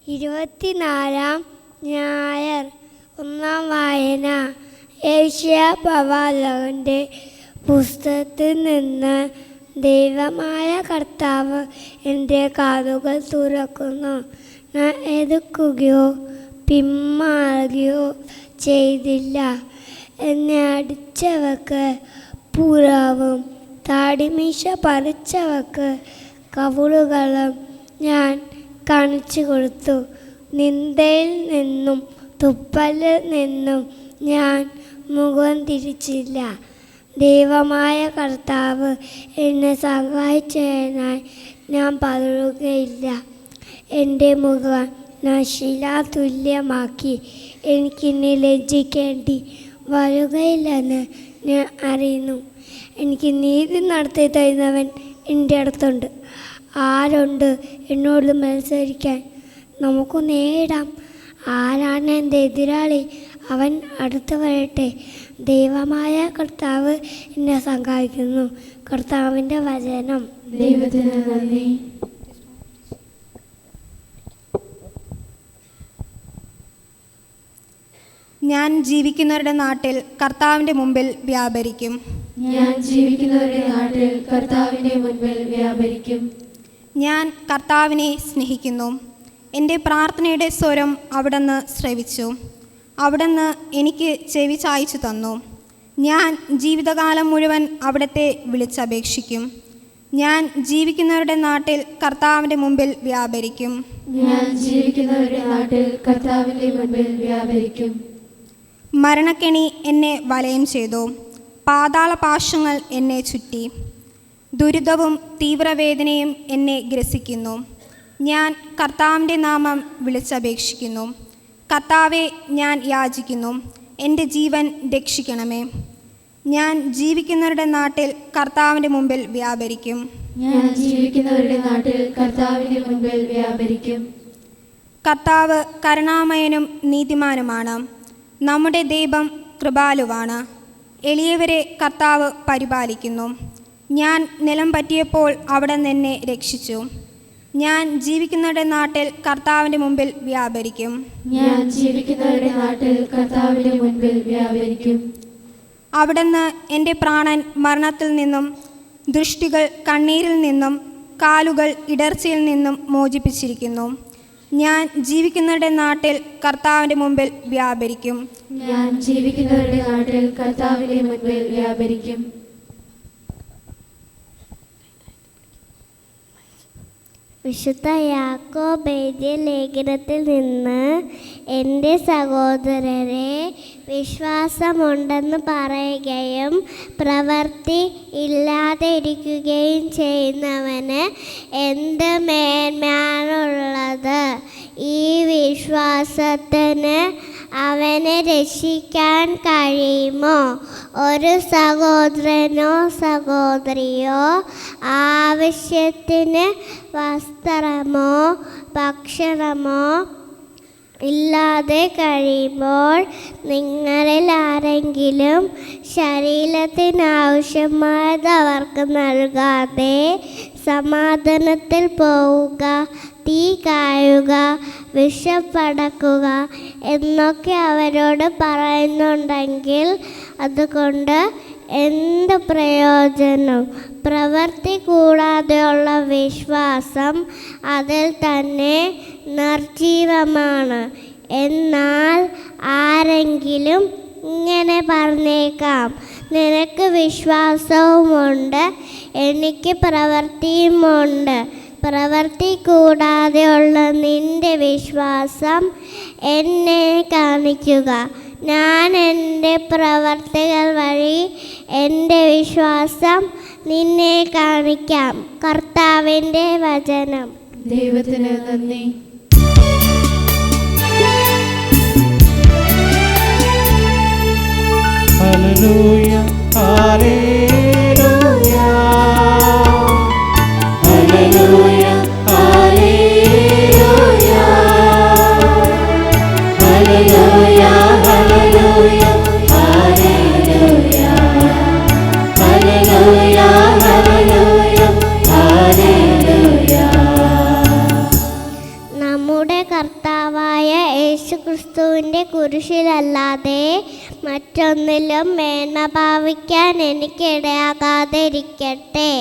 24 ഞായർ. ഒന്നാം വായന ഏഷ്യാ പ്രവാചകന്റെ പുസ്തകത്തിൽ നിന്ന്. ദൈവമായ കർത്താവ് എൻ്റെ കാതുകൾ തുറക്കുന്നു. ഞാൻ എതിർക്കുകയോ പിന്മാറുകയോ ചെയ്തില്ല. എന്നെ അടിച്ചവർക്ക് പുറവും താടിമീശ പറിച്ചവർക്ക് കവിളുകളും ഞാൻ കാണിച്ചു കൊടുത്തു. നിന്ദയിൽ നിന്നും തുപ്പലിൽ നിന്നും ഞാൻ മുഖം തിരിച്ചില്ല. ദൈവമായ കർത്താവ് എന്നെ സഹായിച്ചതിനായി ഞാൻ പതറുകയില്ല. എൻ്റെ മുഖം ഞാൻ ശിലാതുല്യമാക്കി. എനിക്കിനി ലജ്ജിക്കേണ്ടി വരുകയില്ലെന്ന് ഞാൻ അറിയുന്നു. എനിക്ക് നീതി നടത്തി തരുന്നവൻ എൻ്റെ അടുത്തുണ്ട്. ആരുണ്ട് എന്നോട് മത്സരിക്കാൻ? നമുക്ക് നേടാം. ആരാണ് എൻ്റെ എതിരാളി? അവൻ അടുത്ത് വരട്ടെ. ദൈവമായ കർത്താവ് എന്നെ സഹായിക്കുന്നു. കർത്താവിൻ്റെ വചനം. ദൈവത്തിന് നന്ദി. ഞാൻ ജീവിക്കുന്നവരുടെ നാട്ടിൽ കർത്താവിൻ്റെ മുമ്പിൽ വ്യാപരിക്കും. ഞാൻ ജീവിക്കുന്നവരുടെ നാട്ടിൽ കർത്താവിൻ്റെ മുൻപിൽ വ്യാപരിക്കും. ഞാൻ കർത്താവിനെ സ്നേഹിക്കുന്നു. എൻ്റെ പ്രാർത്ഥനയുടെ സ്വരം അവിടുന്ന് ശ്രവിച്ചു. അവിടുന്ന് എനിക്ക് ചെവി ചായ്ച്ചു തന്നു. ഞാൻ ജീവിതകാലം മുഴുവൻ അവിടുത്തെ വിളിച്ചപേക്ഷിക്കും. ഞാൻ ജീവിക്കുന്നവരുടെ നാട്ടിൽ കർത്താവിൻ്റെ മുമ്പിൽ വ്യാപരിക്കും. ഞാൻ ജീവിക്കുന്നവരുടെ നാട്ടിൽ കർത്താവിൻ്റെ മുൻപിൽ വ്യാപരിക്കും. മരണക്കെണി എന്നെ വലയം ചെയ്തു. പാതാളപാശങ്ങൾ എന്നെ ചുറ്റി. ദുരിതവും തീവ്രവേദനയും എന്നെ ഗ്രസിക്കുന്നു. ഞാൻ കർത്താവിൻ്റെ നാമം വിളിച്ചപേക്ഷിക്കുന്നു. കർത്താവെ, ഞാൻ യാചിക്കുന്നു, എൻ്റെ ജീവൻ രക്ഷിക്കണമേ. ഞാൻ ജീവിക്കുന്നവരുടെ നാട്ടിൽ കർത്താവിൻ്റെ മുമ്പിൽ വ്യാപരിക്കും. ഞാൻ ജീവിക്കുന്നവരുടെ നാട്ടിൽ കർത്താവിൻ്റെ മുൻപിൽ വ്യാപരിക്കും. കർത്താവ് കരുണാമയനും നീതിമാനുമാണ്. നമ്മുടെ ദൈവം കൃപാലുവാണ്. എളിയവരെ കർത്താവ് പരിപാലിക്കുന്നു. ഞാൻ നിലം പറ്റിയപ്പോൾ അവിടുന്ന് എന്നെ രക്ഷിച്ചു. ഞാൻ ജീവിക്കുന്നവരുടെ നാട്ടിൽ കർത്താവിൻ്റെ മുമ്പിൽ വ്യാപരിക്കും. ഞാൻ ജീവിക്കുന്നവരുടെ നാട്ടിൽ കർത്താവിൻ്റെ മുൻപിൽ വ്യാപരിക്കും. അവിടുന്ന് എൻ്റെ പ്രാണൻ മരണത്തിൽ നിന്നും, ദൃഷ്ടികൾ കണ്ണീരിൽ നിന്നും, കാലുകൾ ഇടർച്ചയിൽ നിന്നും മോചിപ്പിച്ചിരിക്കുന്നു. ഞാൻ ജീവിക്കുന്നവരുടെ നാട്ടിൽ കർത്താവിൻ്റെ മുമ്പിൽ വ്യാപരിക്കും. ഞാൻ ജീവിക്കുന്നവരുടെ നാട്ടിൽ കർത്താവിൻ്റെ മുൻപിൽ വ്യാപരിക്കും. വിശുദ്ധ യാക്കോബ് എഴുതിയ ലേഖനത്തിൽ നിന്ന്. എൻ്റെ സഹോദരരെ, വിശ്വാസമുണ്ടെന്ന് പറയുകയും പ്രവൃത്തി ഇല്ലാതെ ഇരിക്കുകയും ചെയ്യുന്നവന് എന്ത് മേന്മയാണുള്ളത്? ഈ വിശ്വാസത്തിന് അവനെ രക്ഷിക്കാൻ കഴിയുമോ? ഒരു സഹോദരനോ സഹോദരിയോ ആവശ്യത്തിന് വസ്ത്രമോ ഭക്ഷണമോ ഇല്ലാതെ കഴിയുമ്പോൾ നിങ്ങളിൽ ആരെങ്കിലും ശരീരത്തിനാവശ്യമായത് അവർക്ക് നൽകാതെ സമാധാനത്തിൽ പോവുക, തീ കായുക, വിശപ്പടക്കുക എന്നൊക്കെ അവരോട് പറയുന്നുണ്ടെങ്കിൽ അതുകൊണ്ട് എന്ത് പ്രയോജനം? പ്രവൃത്തി കൂടാതെയുള്ള വിശ്വാസം അതിൽ തന്നെ നിർജീവമാണ്. എന്നാൽ ആരെങ്കിലും ഇങ്ങനെ പറഞ്ഞേക്കാം, നിനക്ക് വിശ്വാസവുമുണ്ട്, എനിക്ക് പ്രവൃത്തിയുമുണ്ട്. പ്രവൃത്തി കൂടാതെയുള്ള നിന്റെ വിശ്വാസം എന്നെ കാണിക്കുക. ഞാൻ എൻ്റെ പ്രവർത്തികൾ വഴി എൻ്റെ വിശ്വാസം നിന്നെ കാണിക്കാം. കർത്താവിൻ്റെ വചനം. ദൈവത്തിന് നന്ദി. Hallelujah, hallelujah, hallelujah, hallelujah, hallelujah, hallelujah, hallelujah, hallelujah, hallelujah, hallelujah. നമ്മുടെ ഞങ്ങളുടെ കർത്താവായ യേശുക്രിസ്തുവിൻ്റെ കുരിശിലല്ലാതെ മറ്റൊന്നിലും മേന്മ ഭാവിക്കാൻ എനിക്കിടയാകാതെ ഇരിക്കട്ടെ.